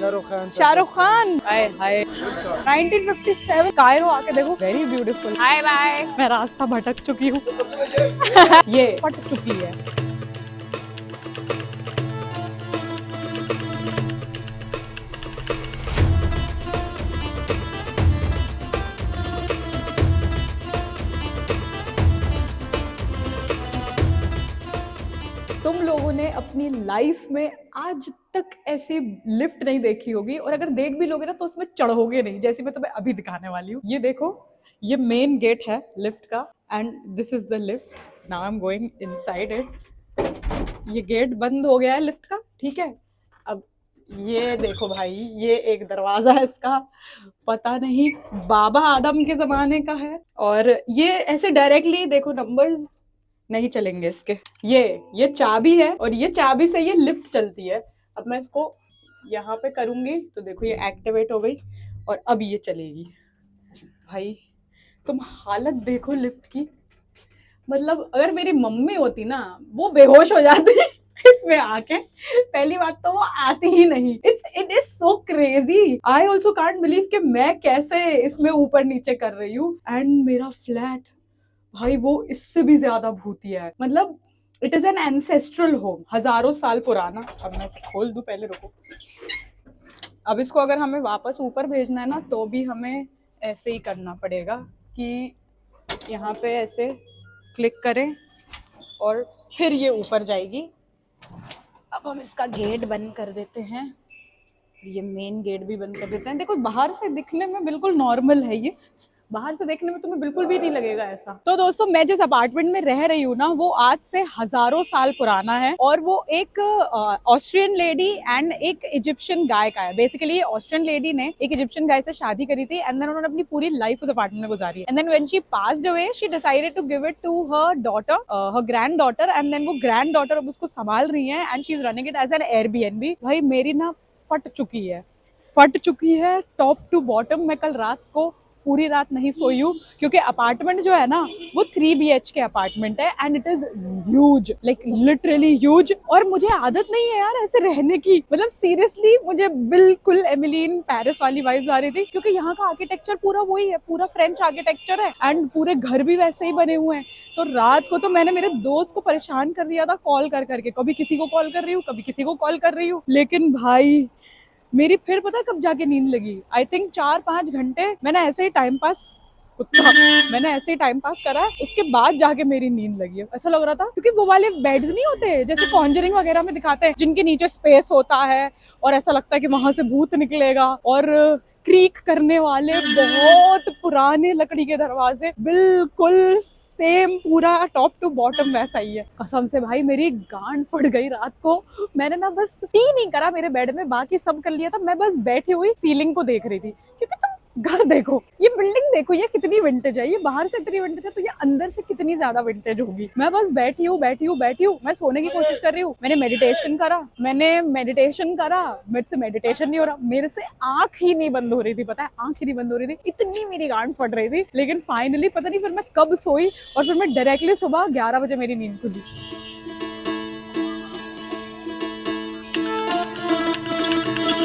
शाहरुख खान। हाय हाय 1957 Cairo आके देखो, very beautiful. Hi bye, मैं रास्ता भटक चुकी हूँ। ये फट चुकी है। तुम लोगों ने अपनी लाइफ में आज तक ऐसी लिफ्ट नहीं देखी होगी, और अगर देख भी लोगे ना तो उसमें चढ़ोगे नहीं, जैसे मैं तुम्हें अभी दिखाने वाली हूँ। ये देखो, ये मेन गेट है लिफ्ट का, and this is the lift. Now I am going inside it. ये गेट बंद हो गया है लिफ्ट का, ठीक है। अब ये देखो भाई, ये एक दरवाजा है इसका, पता नहीं बाबा आदम के जमाने का है। और ये ऐसे डायरेक्टली देखो, नंबर्स नहीं चलेंगे इसके। ये चाबी है, और ये चाबी से ये लिफ्ट चलती है। अब मैं इसको यहाँ पे करूंगी तो देखो ये एक्टिवेट हो गई, और अब ये चलेगी। भाई तुम हालत देखो लिफ्ट की, मतलब अगर मेरी मम्मी होती ना, वो बेहोश हो जाती इसमें आके। पहली बात तो वो आती ही नहीं। It is so crazy. I also can't believe कि मैं कैसे इसमें ऊपर नीचे कर रही हूँ। एंड मेरा फ्लैट भाई वो इससे भी ज्यादा भूतिया है, मतलब it is an ancestral home, हजारों साल पुराना। अब मैं इसे खोल दूं, पहले रुको। अब इसको अगर हमें वापस ऊपर भेजना है ना, तो भी हमें ऐसे ही करना पड़ेगा कि यहाँ पे ऐसे क्लिक करें और फिर ये ऊपर जाएगी। अब हम इसका गेट बंद कर देते हैं, ये मेन गेट भी बंद कर देते हैं। देखो बाहर से दिखने में बिल्कुल नॉर्मल है, ये बाहर से देखने में तुम्हें बिल्कुल भी नहीं लगेगा ऐसा। तो दोस्तों, मैं जिस अपार्टमेंट में रह रही हूँ ना, वो आज से हजारों साल पुराना है, और वो एक ऑस्ट्रियन लेडी एंड एक इजिप्शियन गाय का है। बेसिकली ऑस्ट्रियन लेडी ने एक इजिप्शियन गाय से शादी करी थी, एंड देन उन्होंने अपनी पूरी लाइफ उस अपार्टमेंट में गुजारी। And then when she passed away, she decided to give it to her daughter, her granddaughter, and then वो ग्रैंड डॉटर अब उसको संभाल रही है, and she is running it as an Airbnb. भाई मेरी ना फट चुकी है टॉप टू बॉटम। मैं कल रात को पूरी रात नहीं सोई हूँ, क्योंकि अपार्टमेंट जो है ना, वो 3 BHK अपार्टमेंट है, and it is huge, like literally huge. और मुझे आदत नहीं है यार ऐसे रहने की, मतलब सीरियसली मुझे बिल्कुल एमिलीन पेरिस वाली वाइब्स आ रही थी, क्योंकि यहाँ का आर्किटेक्चर पूरा वही है, पूरा फ्रेंच आर्किटेक्चर है, एंड पूरे घर भी वैसे ही बने हुए हैं। तो रात को तो मैंने मेरे दोस्त को परेशान कर दिया था कॉल कर करके, कभी किसी को कॉल कर रही हूँ, कभी किसी को कॉल कर रही हूँ। लेकिन भाई मेरी फिर पता है कब जाके नींद लगी, आई थिंक 4-5 घंटे मैंने ऐसे ही टाइम पास करा, उसके बाद जाके मेरी नींद लगी है। ऐसा लग रहा था, क्योंकि वो वाले बेड्स नहीं होते जैसे कॉन्जरिंग वगैरह में दिखाते हैं, जिनके नीचे स्पेस होता है और ऐसा लगता है कि वहां से भूत निकलेगा, और क्रीक करने वाले बहुत पुराने लकड़ी के दरवाजे, बिल्कुल सेम पूरा टॉप टू बॉटम वैसा ही है। कसम से भाई मेरी गांड फट गई रात को। मैंने ना बस टी नहीं करा मेरे बेड में, बाकी सब कर लिया था। मैं बस बैठी हुई सीलिंग को देख रही थी, क्योंकि तुम घर देखो, ये बिल्डिंग देखो, ये कितनी विंटेज है। ये बाहर से इतनी विंटेज है, तो ये अंदर से कितनी ज्यादा विंटेज होगी। मैं बस बैठी हूँ। मैं सोने की कोशिश कर रही हूँ। मैंने मेडिटेशन करा, मुझसे मेडिटेशन नहीं हो रहा, मेरे से आंख ही नहीं बंद हो रही थी। पता है, आंख ही नहीं बंद हो रही थी, इतनी मेरी गांड फट रही थी। लेकिन फाइनली पता नहीं फिर मैं कब सोई, और फिर मैं डायरेक्टली सुबह 11 बजे मेरी नींद खुली।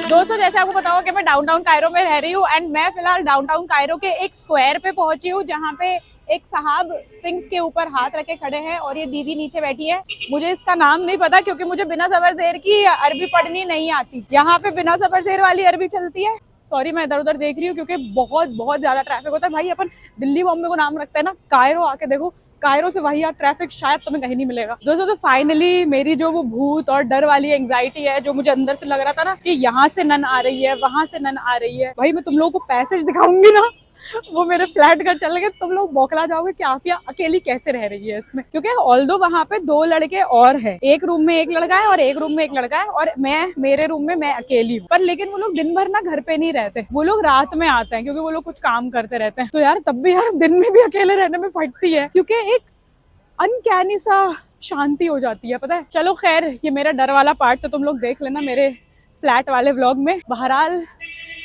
दोस्तों, जैसे आपको पता होगा कि मैं डाउनटाउन कायरो में रह रही हूँ, एंड मैं फिलहाल डाउनटाउन कायरो के एक स्क्वायर पे पहुंची हूँ, जहाँ पे एक साहब स्फिंक्स के ऊपर हाथ रखे खड़े हैं, और ये दीदी नीचे बैठी है। मुझे इसका नाम नहीं पता, क्योंकि मुझे बिना ज़बर ज़ेर की अरबी पढ़नी नहीं आती। यहाँ पे बिना ज़बर ज़ेर वाली अरबी चलती है। सॉरी, मैं इधर उधर देख रही हूँ, क्योंकि बहुत ज्यादा ट्रैफिक होता है। भाई अपन दिल्ली बॉम्बे को नाम रखते हैं ना, कायरो आके देखो, कायरो से वही यार ट्रैफिक शायद तुम्हें कहीं नहीं मिलेगा। दोस्तों, तो फाइनली मेरी जो वो भूत और डर वाली एंग्जाइटी है, जो मुझे अंदर से लग रहा था ना कि यहाँ से नन आ रही है, वहां से नन आ रही है, भाई मैं तुम लोगों को पैसेज दिखाऊंगी ना, वो मेरे फ्लैट का चल के तुम लोग बौखला जाओगे कि आफिया अकेली कैसे रह रही है इसमें। क्योंकि ऑल्दो वहां पे 2 लड़के और हैं, एक रूम में एक लड़का है और एक रूम में एक लड़का है, और मेरे रूम में मैं अकेली हूँ। पर लेकिन वो लोग दिन भर ना घर पे नहीं रहते, वो लोग रात में आते हैं, क्योंकि वो लोग कुछ काम करते रहते हैं। तो यार तब भी यार दिन में भी अकेले रहने में फटती है, क्योंकि एक अनकैनी सा शांति हो जाती है, पता है। चलो खैर, ये मेरा डर वाला पार्ट तो तुम लोग देख लेना मेरे फ्लैट वाले व्लॉग में। बहरहाल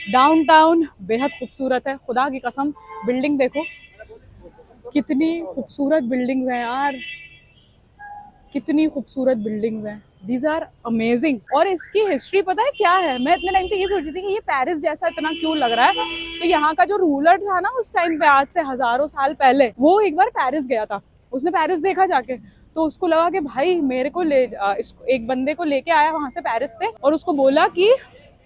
डाउनटाउन बेहद खूबसूरत है, खुदा की कसम। बिल्डिंग देखो, कितनी खूबसूरत बिल्डिंग्स हैं यार, कितनी खूबसूरत बिल्डिंग्स हैं। These are amazing. और इसकी हिस्ट्री पता है क्या है? मैं इतने टाइम से ये सोच रही थी कि ये पेरिस जैसा इतना क्यों लग रहा है। तो यहाँ का जो रूलर था ना उस टाइम पे, आज से हजारों साल पहले, वो एक बार पेरिस गया था। उसने पेरिस देखा जाके, तो उसको लगा कि भाई मेरे को इसको एक बंदे को लेके आया वहां से पेरिस से, और उसको बोला कि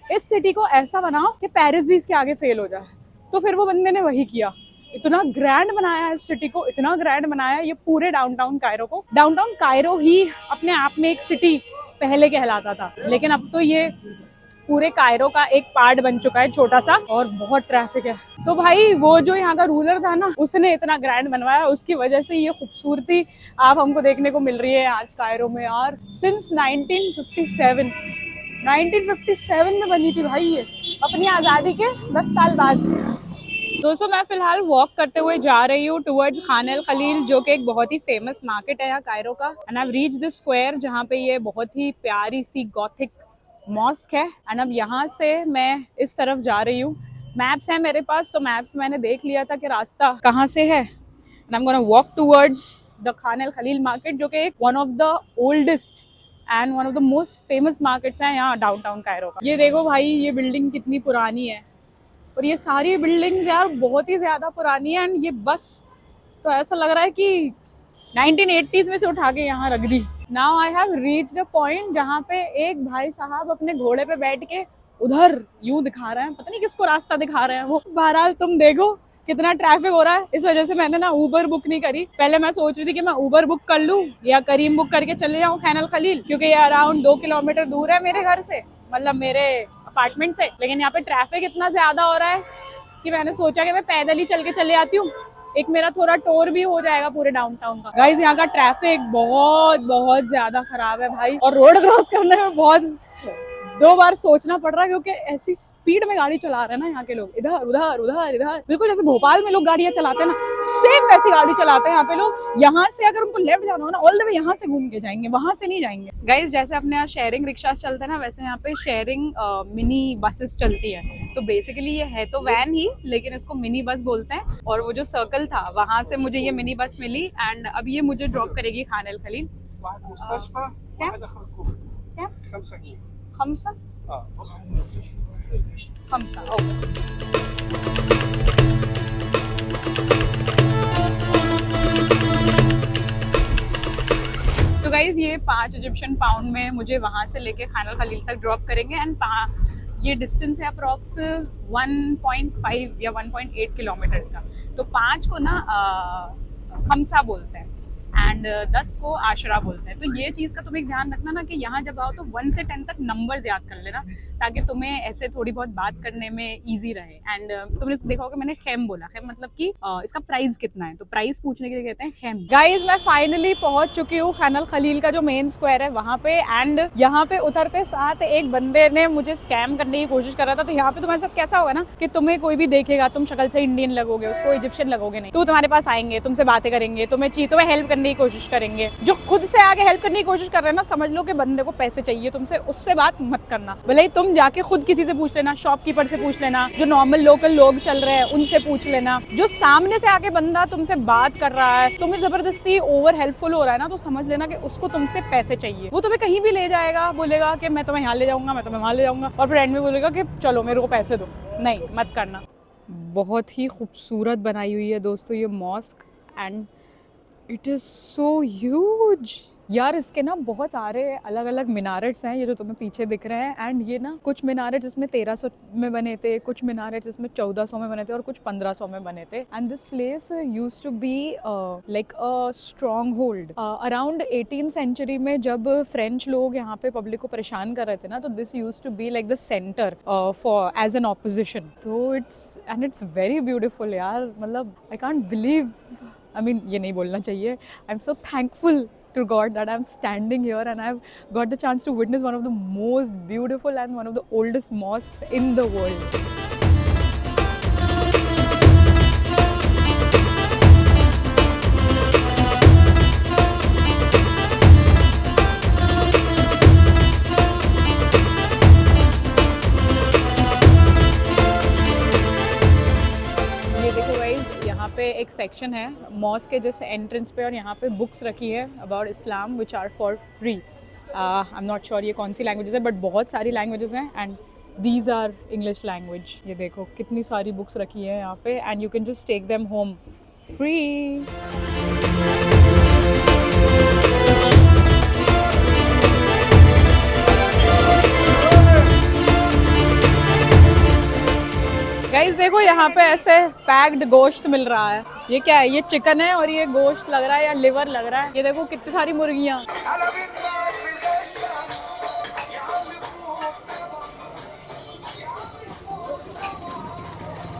इस सिटी को ऐसा बनाओ कि पेरिस भी इसके आगे फेल हो जाए। तो फिर वो बंदे ने वही किया। इतना ग्रैंड बनाया इस सिटी को, इतना ग्रैंड बनाया ये पूरे डाउनटाउन कायरो को। डाउनटाउन कायरो ही अपने आप में एक सिटी पहले कहलाता था, लेकिन अब तो ये पूरे कायरो का एक पार्ट बन चुका है, छोटा सा, और बहुत ट्रैफिक है। तो भाई वो जो यहाँ का रूलर था ना, उसने इतना ग्रैंड बनवाया, उसकी वजह से ये खूबसूरती आप हमको देखने को मिल रही है आज कायरो में यार। सिंस 1957 में बनी थी भाई ये, अपनी आज़ादी के 10 साल बाद। दोस्तों मैं फिलहाल वॉक करते हुए जा रही हूँ टुवर्ड्स खान अल खलील, जो कि एक बहुत ही फेमस मार्केट है यहाँ कायरो का। And I reach the square, जहाँ पे ये बहुत ही प्यारी सी गॉथिक मॉस्क है। एंड अब यहाँ से मैं इस तरफ जा रही हूँ। मैप्स है मेरे पास, तो मैप्स मैंने देख लिया था कि रास्ता कहाँ से है। And I am gonna walk towards the Khan al Khalil market, जो कि one of the oldest and one of the most famous markets हैं यहाँ डाउनटाउन कायरो का। ये देखो भाई, ये बिल्डिंग कितनी पुरानी है, और ये सारी बिल्डिंग्स यार बहुत ही ज़्यादा पुरानी है। एंड ये बस तो ऐसा लग रहा है कि 1980s में से उठा के यहाँ रख दी। Now I have reached a point जहाँ पे एक भाई साहब अपने घोड़े पे बैठ के उधर यूं दिखा रहे हैं, पता नहीं किसको रास्ता दिखा रहे हैं वो। बहरहाल तुम देखो कितना ट्रैफिक हो रहा है, इस वजह से मैंने ना ऊबर बुक नहीं करी। पहले मैं सोच रही थी कि मैं ऊबर बुक कर लूँ या करीम बुक करके चले जाऊँ खान अल खलील, क्योंकि ये अराउंड 2 किलोमीटर दूर है मेरे घर से, मतलब मेरे अपार्टमेंट से। लेकिन यहाँ पे ट्रैफिक इतना ज्यादा हो रहा है कि मैंने सोचा कि मैं पैदल ही चल के चले आती हूँ, एक मेरा थोड़ा टूर भी हो जाएगा पूरे डाउनटाउन का। गाइस यहाँ का ट्रैफिक बहुत बहुत ज्यादा खराब है भाई, और रोड क्रॉस करने में बहुत 2 बार सोचना पड़ रहा है, क्योंकि ऐसी स्पीड में गाड़ी चला रहे हैं ना यहाँ के लोग, इधर उधर उधर इधर, बिल्कुल जैसे भोपाल में लोग गाड़ियां चलाते हैं ना, सेम वैसी गाड़ी चलाते हैं यहाँ पे लोग। यहाँ से अगर उनको लेफ्ट जाना हो ना, ऑल द वे यहाँ से घूम के जाएंगे, वहां से नहीं जाएंगे। गाइस जैसे अपने यहाँ शेयरिंग रिक्शा चलते हैं ना, वैसे यहाँ पे शेयरिंग मिनी बसेस चलती है। तो बेसिकली ये है तो वैन ही, लेकिन इसको मिनी बस बोलते हैं। और वो जो सर्कल था वहां से मुझे ये मिनी बस मिली, एंड अब ये मुझे ड्रॉप करेगी खान अल खलील। खमसा खमसा ओके। तो गाइज ये 5 इजिप्शियन पाउंड में मुझे वहां से लेके खान अल खलील तक ड्रॉप करेंगे। एंड ये डिस्टेंस है अप्रॉक्स 1.5 या 1.8 किलोमीटर्स का। तो 5 को ना खमसा बोलते हैं एंड 10 को आशरा बोलते हैं। तो ये चीज़ का तुम्हें ध्यान रखना ना कि यहाँ जब आओ तो 1 से 10 तक नंबर्स याद कर लेना, ताकि तुम्हें ऐसे थोड़ी बहुत बात करने में इजी रहे। एंड तुमने देखा होगा मैंने खैम बोला, खैम मतलब कि इसका प्राइस कितना है, तो प्राइस पूछने के लिए कहते हैं खैम। गाइज मैं फाइनली पहुंच चुकी हूँ खान अल खलील का जो मेन स्क्वायर है वहाँ पे। एंड यहाँ पे उतरते साथ एक बंदे ने मुझे स्कैम करने की कोशिश कर रहा था। तो यहाँ पे तुम्हारे साथ कैसा होगा ना कि तुम्हें कोई भी देखेगा, तुम शक्ल से इंडियन लगोगे, उसको इजिप्शियन लगोगे नहीं, तो तुम्हारे पास आएंगे, तुमसे बातें करेंगे, तुम्हें हेल्प करने की कोशिश करेंगे। जो खुद से आगे हेल्प करने की कोशिश कर रहे हैं ना, समझ लो कि बंदे को पैसे चाहिए तुमसे, उससे बात मत करना। भले ही तुम जाके खुद किसी से पूछ लेना, शॉपकीपर से पूछ लेना, जो नॉर्मल लोकल लोग चल रहे हैं उनसे पूछ लेना। जो सामने से आके बंदा तुमसे बात कर रहा है, तुम्हें जबरदस्ती ओवर हेल्पफुल हो रहा है ना, तो समझ लेना कि उसको तुमसे पैसे चाहिए। वो तुम्हें कहीं भी ले जाएगा, बोलेगा कि मैं तुम्हें यहाँ ले जाऊंगा, मैं तुम्हें वहाँ ले जाऊंगा, और फिर एंड में बोलेगा कि चलो मेरे को पैसे दो। नहीं, मत करना। बहुत ही खूबसूरत बनाई हुई है दोस्तों ये mosque, and it is so huge यार। इसके ना बहुत सारे अलग अलग मीनारेट्स हैं, ये जो तुम्हें पीछे दिख रहे हैं। एंड ये ना कुछ मीनारेट्स इसमें 1300 में बने थे, कुछ मीनारेट्स इसमें 1400 में बने थे, और कुछ 1500 में बने थे। And this place use to be like a stronghold. Around 18th century में जब फ्रेंच लोग यहाँ पे पब्लिक को परेशान कर रहे थे ना, तो this use to be like the centre for as an opposition. तो इट्स वेरी ब्यूटिफुल यार, मतलब I can't believe, I mean, ये नहीं बोलना चाहिए। I'm so thankful to God that I'm standing here and I've got the chance to witness one of the most beautiful and one of the oldest mosques in the world. पे एक section है mask के जैसे entrance पे, और यहाँ पे books रखी है about Islam which are for free. I am not sure ये कौन सी लैंग्वेजेस है, बट बहुत सारी लैंग्वेजेस हैं and these are English language. ये देखो कितनी सारी बुक्स रखी है यहाँ पे and you can just take them home free. Guys देखो यहाँ पे ऐसे पैक्ड गोश्त मिल रहा है। ये क्या है? ये चिकन है और ये गोश्त लग रहा है या लिवर लग रहा है। ये देखो कितनी सारी मुर्गियाँ।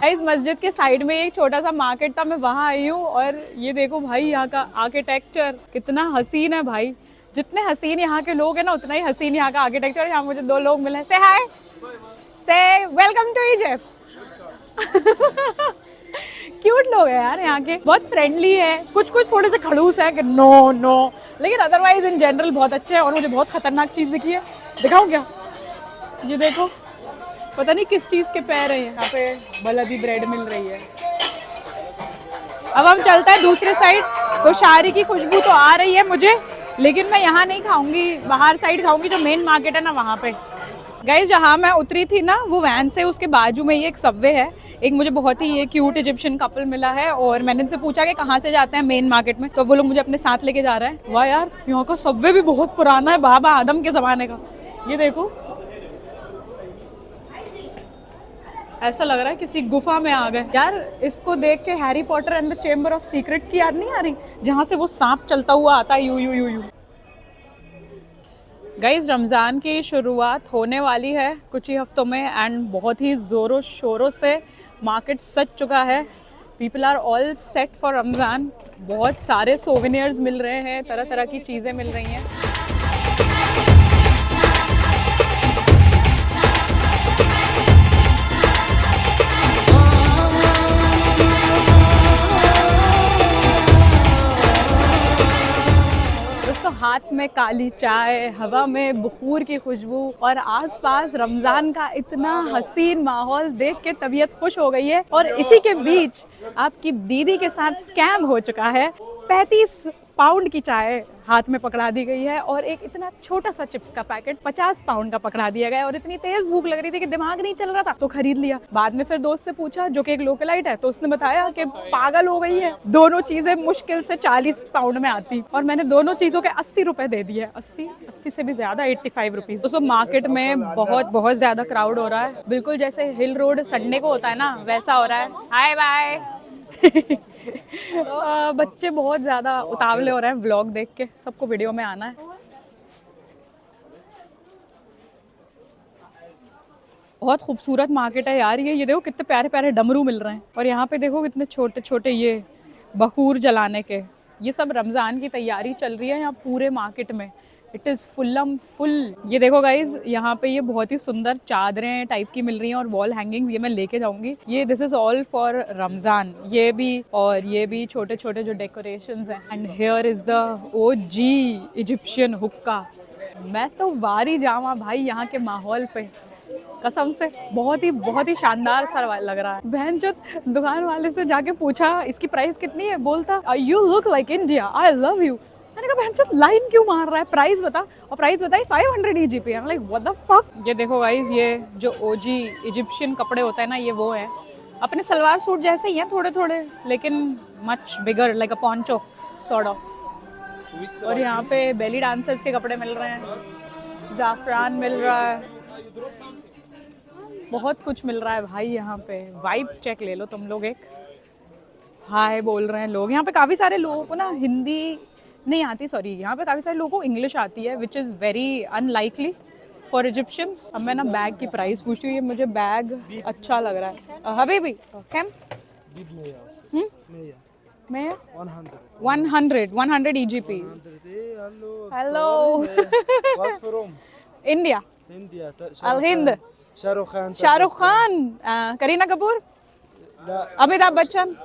गाइस मस्जिद के साइड में एक छोटा सा मार्केट था, मैं वहाँ आई हूँ और ये देखो भाई यहाँ का आर्किटेक्चर कितना हसीन है भाई। जितने हसीन यहाँ के लोग हैं ना उतना ही हसीन यहाँ का आर्किटेक्चर। यहाँ मुझे 2 लोग मिले। से हाय, से वेलकम टू इजिप्ट। क्यूट लोग हैं यार यहाँ के, बहुत फ्रेंडली है। कुछ थोड़े से खड़ूस है कि नो नो, लेकिन अदरवाइज इन जनरल बहुत अच्छे हैं। और मुझे बहुत खतरनाक चीज़ दिखी है, दिखाऊं क्या? ये देखो पता नहीं किस चीज़ के पैर हैं। यहाँ पे बलदी ब्रेड मिल रही है। अब हम चलते हैं दूसरे साइड। तो शारी की खुशबू तो आ रही है मुझे, लेकिन मैं यहाँ नहीं खाऊंगी, बाहर साइड खाऊंगी जो मेन मार्केट है ना वहाँ पे। गाइस जहाँ मैं उतरी थी ना वो वैन से, उसके बाजू में ही एक सबवे है। एक मुझे बहुत ही ये क्यूट इजिप्शियन कपल मिला है और मैंने इनसे पूछा कि कहाँ से जाते हैं मेन मार्केट में, तो वो लोग मुझे अपने साथ लेके जा रहे हैं। वाह यार यहाँ का सबवे भी बहुत पुराना है, बाबा आदम के ज़माने का। ये देखो ऐसा लग रहा है किसी गुफा में आ गए यार। इसको देख के Harry Potter and the chamber of secrets की याद नहीं आ रही, जहाँ से वो सांप चलता हुआ आता है you you you you. Guys Ramzan की शुरुआत होने वाली है कुछ ही हफ्तों में एंड बहुत ही ज़ोरों शोरों से मार्केट सज चुका है। People are all set for Ramzan. बहुत सारे सोवेनियर्स मिल रहे हैं, तरह तरह की चीज़ें मिल रही हैं। हाथ में काली चाय, हवा में बुखूर की खुशबू और आसपास रमज़ान का इतना हसीन माहौल देख के तबीयत खुश हो गई है। और इसी के बीच आपकी दीदी के साथ स्कैम हो चुका है। 35 पाउंड की चाय हाथ में पकड़ा दी गई है और एक इतना छोटा सा चिप्स का पैकेट 50 पाउंड का पकड़ा दिया गया। और इतनी तेज भूख लग रही थी कि दिमाग नहीं चल रहा था तो खरीद लिया। बाद में फिर दोस्त से पूछा जो कि एक लोकलाइट है, तो उसने बताया कि पागल हो गई है, दोनों चीजें मुश्किल से 40 पाउंड में आती और मैंने दोनों चीजों के 80 रुपए दे दिए। 80 से भी ज्यादा, 85 रुपीज। तो मार्केट में बहुत ज्यादा क्राउड हो रहा है, बिल्कुल जैसे हिल रोड संडे को होता है ना वैसा हो रहा है। Hi bye. बच्चे बहुत ज़्यादा उतावले हो रहे हैं व्लॉग देख के, सबको वीडियो में आना है। बहुत खूबसूरत मार्केट है यार ये देखो कितने प्यारे प्यारे डमरू मिल रहे हैं। और यहाँ पे देखो कितने छोटे छोटे ये बखूर जलाने के। ये सब रमज़ान की तैयारी चल रही है यहाँ पूरे मार्केट में। It is full. ये देखो गाइज यहाँ पे ये बहुत ही सुंदर चादरें टाइप की मिल रही हैं और वॉल हैंगिंग, ये मैं लेके जाऊंगी। ये this is all for Ramzan. ये भी और ये भी छोटे छोटे जो डेकोरेशंस हैं। And here is the OG Egyptian हुक्का। मैं तो वारी जावा भाई यहाँ के माहौल पे, कसम से बहुत ही शानदार सा लग रहा है। बहन जो दुकान वाले से जाके पूछा इसकी प्राइस कितनी है, बोलता you look like India, I love you. मैंने कहा बहन चो लाइन क्यों मार रहा है, प्राइस बता। और प्राइस बताई 500 EGP। Like what the fuck. ये देखो गाइस ये जो ओजी इजिप्शियन कपड़े होते हैं ना ये वो है। अपने सलवार सूट जैसे ही हैं थोड़े थोड़े, लेकिन much bigger like a poncho sort of. और यहाँ पे बेली डांसर्स के कपड़े मिल रहे हैं, ज़ाफ़रान मिल रहा है, बहुत कुछ मिल रहा है भाई यहाँ पे। वाइब चेक ले लो तुम लोग। एक हाय बोल रहे हैं लोग। यहाँ पे काफ़ी सारे लोगों को ना हिंदी नहीं आती, सॉरी यहाँ पे काफ़ी सारे लोगों को इंग्लिश आती है, which is very unlikely for Egyptians. अब मैं ना बैग की प्राइस पूछ रही हूँ, मुझे बैग अच्छा लग रहा है। हबीबी कैम 100 EGP। हेलो इंडिया अल हिंद। Shahrukh Khan, Kareena Kapoor, Amitabh Bachchan,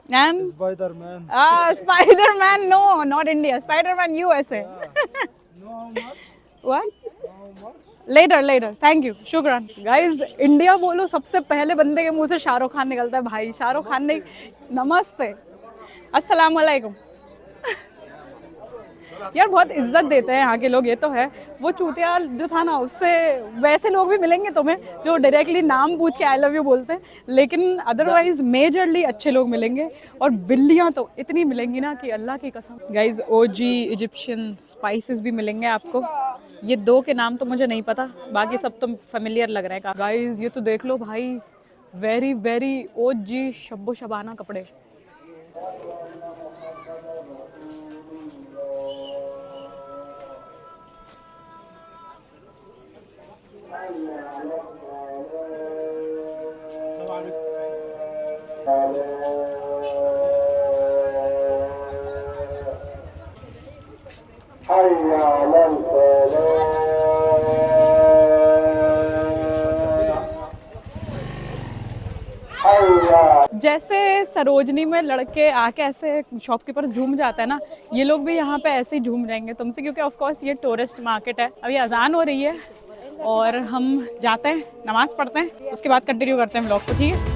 and Spider-Man. Spider-Man, no, not India. Spider-Man, USA. What? Later. Thank you. शुक्रान. Guys, India बोलो सबसे पहले बंदे के मुंह से शाहरुख खान निकलता है भाई। शाहरुख खान ने नमस्ते, अस्सलाम वालेकुम। यार बहुत इज्जत देते हैं यहाँ के लोग, ये तो है। वो चूतिया जो था ना, उससे वैसे लोग भी मिलेंगे तुम्हें जो डायरेक्टली नाम पूछ के आई लव यू बोलते हैं, लेकिन अदरवाइज मेजरली अच्छे लोग मिलेंगे। और बिल्लियाँ तो इतनी मिलेंगी ना कि अल्लाह की कसम। गाइज ओजी इजिप्शियन स्पाइसेस भी मिलेंगे आपको। ये दो के नाम तो मुझे नहीं पता, बाकी सब तो फेमिलियर लग रहा है। गाइज ये तो देख लो भाई, वेरी वेरी ओजी शब्बो शबाना कपड़े। जैसे सरोजनी में लड़के आके ऐसे शॉपकीपर झूम जाता है ना, ये लोग भी यहाँ पे ऐसे ही झूम जाएंगे तुमसे, क्योंकि ऑफ कोर्स ये टूरिस्ट मार्केट है। अभी अजान हो रही है और हम जाते हैं, नमाज पढ़ते हैं, उसके बाद कंटिन्यू करते हैं व्लॉग को, ठीक है।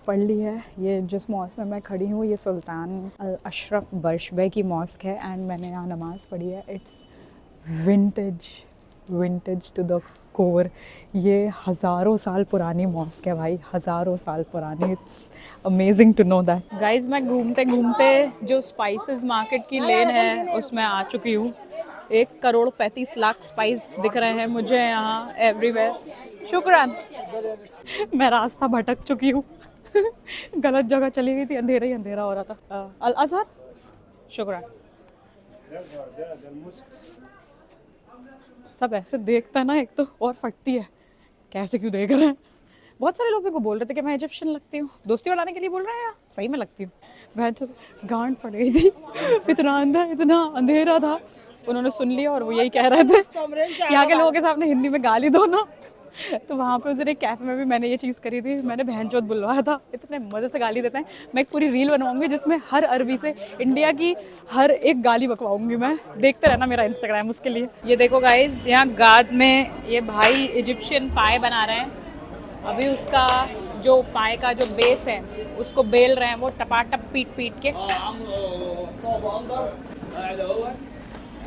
पढ़ ली है। ये जिस मॉस्क में मैं खड़ी हूँ ये सुल्तान अल अशरफ बर्शबे की मॉस्क है एंड मैंने यहाँ नमाज़ पढ़ी है। It's vintage to the core. ये हज़ारों साल पुरानी मॉस्क है भाई, हज़ारों साल पुरानी। It's amazing to know that. Guys मैं घूमते घूमते जो स्पाइसेस मार्केट की लेन है उसमें आ चुकी हूँ। 1,35,00,000 स्पाइस दिख रहे हैं मुझे यहाँ एवरीवेयर। शुक्रान। मैं रास्ता भटक चुकी हूँ गलत जगह चली गई थी, अंधेरा ही अंधेरा हो रहा था। अल अजहर, शुक्रान। सब ऐसे देखता है ना, एक तो और फटती है, कैसे क्यों देख रहे हैं। बहुत सारे लोग मेरे को बोल रहे थे कि मैं इजिप्शियन लगती हूँ, दोस्ती बढ़ाने के लिए बोल रहे हैं या सही में लगती हूँ। मैं तो गांड फट गई थी, इतना अंधेरा था। उन्होंने सुन लिया और वो यही कह रहे थे यहाँ के लोगों के सामने हिंदी में गाली दो ना। तो वहाँ पे उस दिन एक कैफ़े में भी मैंने ये चीज़ करी थी, मैंने बहनचोद बुलवाया था। इतने मज़े से गाली देते हैं। मैं एक पूरी रील बनवाऊंगी जिसमें हर अरबी से इंडिया की हर एक गाली बकवाऊंगी मैं। देखते रहना मेरा इंस्टाग्राम उसके लिए। ये देखो गाइज, यहाँ गाद में ये भाई इजिप्शियन पाए बना रहे हैं। अभी उसका जो पाए का जो बेस है उसको बेल रहे हैं वो टपाटप पीट के,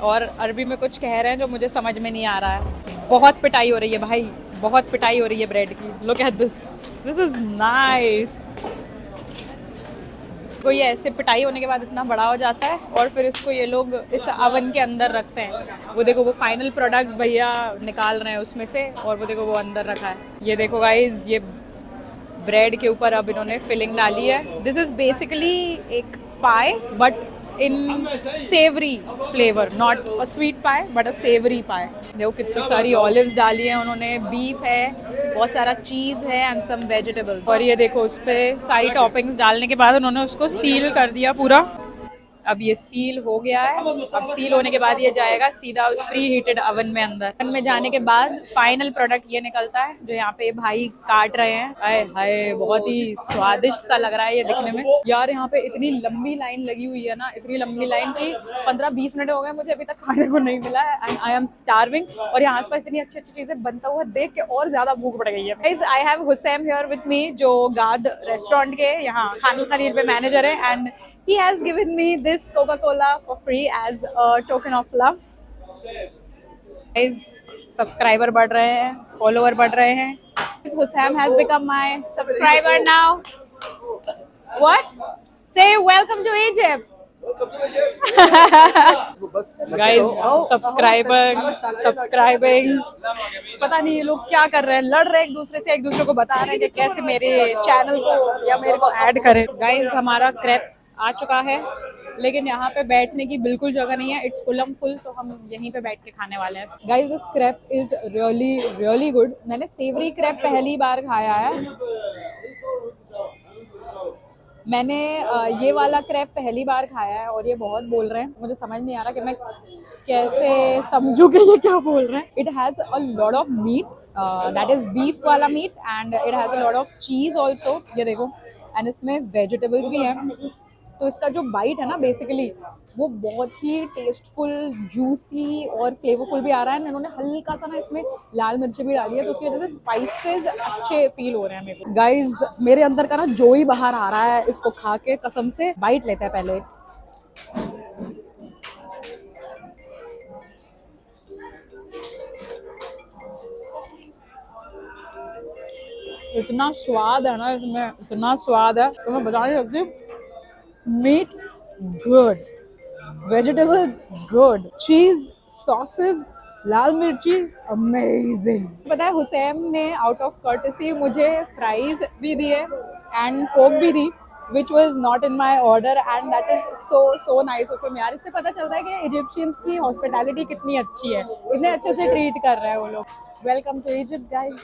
और अरबी में कुछ कह रहे हैं जो मुझे समझ में नहीं आ रहा है। बहुत पिटाई हो रही है भाई, बहुत पिटाई हो रही है ब्रेड की। Look at this is nice. तो ये ऐसे पिटाई होने के बाद इतना बड़ा हो जाता है और फिर इसको ये लोग इस अवन के अंदर रखते हैं। वो देखो वो फाइनल प्रोडक्ट भैया निकाल रहे हैं उसमें से, और वो देखो वो अंदर रखा है। ये देखो गाइज, ये ब्रेड के ऊपर अब इन्होंने फिलिंग डाली है। दिस इज बेसिकली एक pie but in savoury flavour, not a sweet pie but a savoury pie. देखो कितनी सारी ऑलिव्स डाली हैं उन्होंने, बीफ है, बहुत सारा चीज़ है एंड सम वेजिटेबल्स। और ये देखो उस पर सारी टॉपिंग्स डालने के बाद उन्होंने उसको सील कर दिया पूरा। अब ये सील हो गया है। अब सील होने के बाद ये जाएगा सीधा उस प्री हीटेड अवन में अंदर। अवन में जाने के बाद फाइनल प्रोडक्ट ये निकलता है जो यहाँ पे भाई काट रहे हैं। हाय हाय, बहुत ही स्वादिष्ट सा लग रहा है ये दिखने में। यार यहाँ पे इतनी लंबी लाइन लगी हुई है ना, इतनी लंबी लाइन की 15-20 मिनट हो गए मुझे अभी तक खाने को नहीं मिला है एंड आई एम स्टार्विंग। और यहाँ आसपास इतनी अच्छी अच्छी चीजें बनता हुआ देख के और ज्यादा भूख बढ़ गई है। Guys I have Husam here with me, जो गाद रेस्टोरेंट के यहाँ खानुल खलील पे मैनेजर है and he has given me this Coca-Cola for free as a token of love. Guys, subscriber बढ़ रहे हैं, फॉलोअर बढ़ रहे हैं। Hussam has become my subscriber now. What? Say welcome to Egypt. Guys, subscribing. पता नहीं ये लोग क्या कर रहे हैं, लड़ रहे हैं एक दूसरे से, एक दूसरे को बता रहे हैं कि कैसे मेरे चैनल को या मेरे को ऐड करें। Guys, हमारा क्रेप आ चुका है लेकिन यहाँ पे बैठने की बिल्कुल जगह नहीं है। इट्स फुल, तो हम यहीं पे बैठ के खाने वाले हैं। Guys this crepe is really good. मैंने सेवरी क्रेप पहली बार खाया है। मैंने ये वाला क्रेप पहली बार खाया है और ये बहुत बोल रहे हैं, मुझे समझ नहीं आ रहा कि मैं कैसे समझूं कि ये क्या बोल रहे हैं। It has a lot of meat, that is beef वाला meat and it has a lot of cheese also. ये देखो, एंड इसमें वेजिटेबल्स भी हैं। तो इसका जो बाइट है ना बेसिकली वो बहुत ही टेस्टफुल, जूसी और फ्लेवरफुल भी आ रहा है। इन्होंने हल्का सा ना इसमें लाल मिर्च भी डाली है तो उसकी वजह से स्पाइसेस अच्छे फील हो रहे हैं मेरे को। गाइज मेरे अंदर का ना जो ही बाहर आ रहा है इसको खा के, कसम से। बाइट लेते हैं पहले। इतना स्वाद है ना इसमें, इतना स्वाद है तो मैं बता नहीं सकती। मीट गुड, वेजिटेबल्स गुड, चीज, सॉसेस, लाल मिर्ची अमेजिंग। पता है हुसैन ने आउट ऑफ कर्टेसी मुझे फ्राइज भी दिए एंड कोक भी दी, which was not in my order and that is so nice of him यार। इससे पता चलता है कि इजिप्शियंस की हॉस्पिटैलिटी कितनी अच्छी है, इतने अच्छे से ट्रीट कर रहे हैं वो लोग। Welcome to Egypt guys.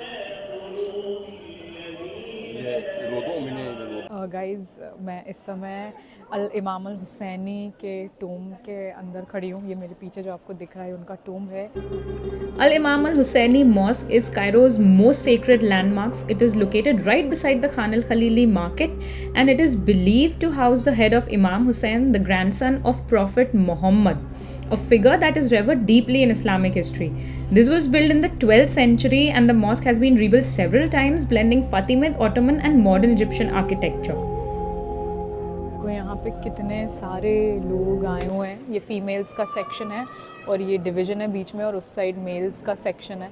Guys मैं इस समय अल इमाम अल हुसैनी के टूम के अंदर खड़ी हूँ। ये मेरे पीछे जो आपको दिख रहा है उनका टूम है। Al Imam Al Husseini Mosque is Cairo's most sacred landmarks. It is located right beside the Khan Al Khalili market and it is believed to house the head of Imam Hussein, the grandson of Prophet Muhammad, a figure that is revered deeply in Islamic history. This was built in the 12th century and the mosque has been rebuilt several times, blending Fatimid, Ottoman and modern Egyptian architecture. यहाँ पे कितने सारे लोग आए हुए हैं। ये females का सेक्शन है और ये डिवीजन है बीच में, और उस साइड मेल्स का सेक्शन है।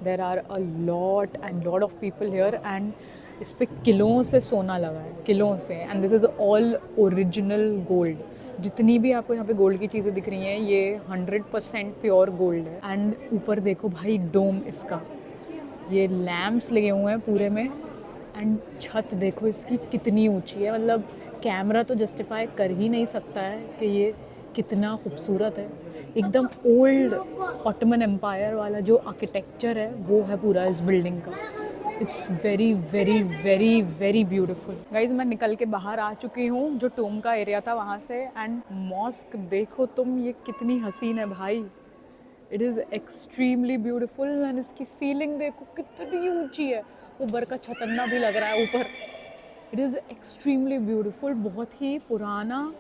There are a lot and lot of people here and इस पे किलों से सोना लगा है, किलों से। And this is all original gold. जितनी भी आपको यहाँ पे गोल्ड की चीज़ें दिख रही हैं ये 100% प्योर गोल्ड है। एंड ऊपर देखो भाई डोम इसका, ये लैम्प्स लगे हुए हैं पूरे में। एंड छत देखो इसकी कितनी ऊंची है, मतलब कैमरा तो जस्टिफाई कर ही नहीं सकता है कि ये कितना खूबसूरत है। एकदम ओल्ड ऑटोमन एम्पायर वाला जो आर्किटेक्चर है वो है पूरा इस बिल्डिंग का। It's very very very very beautiful. Guys मैं निकल के बाहर आ चुकी हूँ जो टूम का एरिया था वहाँ से। एंड मॉस्क देखो तुम, ये कितनी हसीन है भाई। It is extremely beautiful and इसकी सीलिंग देखो कितनी ऊंची है, ऊपर का छतन्ना भी लग रहा है ऊपर। इट इज़ एक्सट्रीमली ब्यूटीफुल, बहुत ही पुराना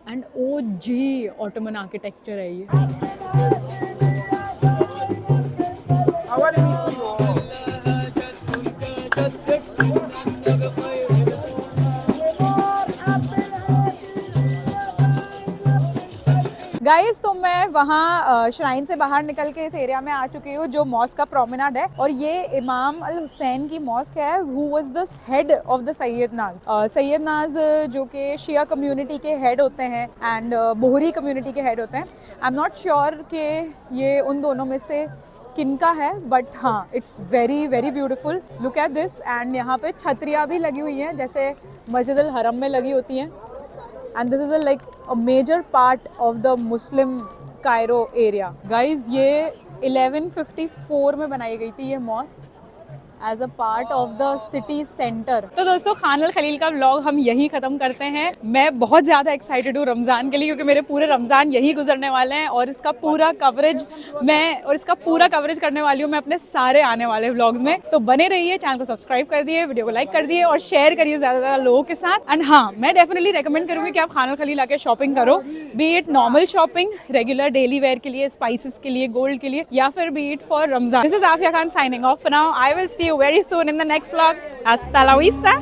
एंड ओजी ऑटोमन आर्किटेक्चर है ये। गाइस तो मैं वहाँ श्राइन से बाहर निकल के इस एरिया में आ चुकी हूँ जो मॉस्क का प्रोमेनाड है, और ये इमाम अल हुसैन की मॉस्क है। Who was the head of the Syed नाज। सैयद नाज जो कि शिया कम्युनिटी के हेड होते हैं एंड बोहरी कम्युनिटी के हेड होते हैं। आई एम नॉट श्योर कि ये उन दोनों में से किनका है, बट हाँ it's very very beautiful. Look at this. And यहाँ पे छतरियाँ भी लगी हुई हैं जैसे मस्जिद अल हरम में लगी होती हैं। And this is like a major part of the Muslim Cairo area. Guys, ये 1154 में बनाई गई थी ये mosque as a part of the city centre. तो दोस्तों खान अल खलील का व्लॉग हम यहीं खत्म करते हैं। मैं बहुत ज़्यादा एक्साइटेड हूँ रमज़ान के लिए क्योंकि मेरे पूरे रमज़ान यहीं गुजरने वाले हैं, और इसका पूरा कवरेज करने वाली हूँ मैं अपने सारे आने वाले व्लॉग्स में। तो बने रहिए, चैनल को सब्सक्राइब कर दिए, वीडियो को लाइक कर दिए और शेयर करिए ज़्यादा से ज़्यादा लोगों के साथ। एंड हाँ, मैं डेफिनेटली रेकमेंड करूँगी कि आप खान अल खलील आके शॉपिंग करो, B it normal shopping, regular daily wear के लिए, स्पाइसेस के लिए, गोल्ड के लिए, या फिर be it for Ramzan. This is Afiya Khan signing off. Now I will see you very soon in the next vlog. Hasta la vista.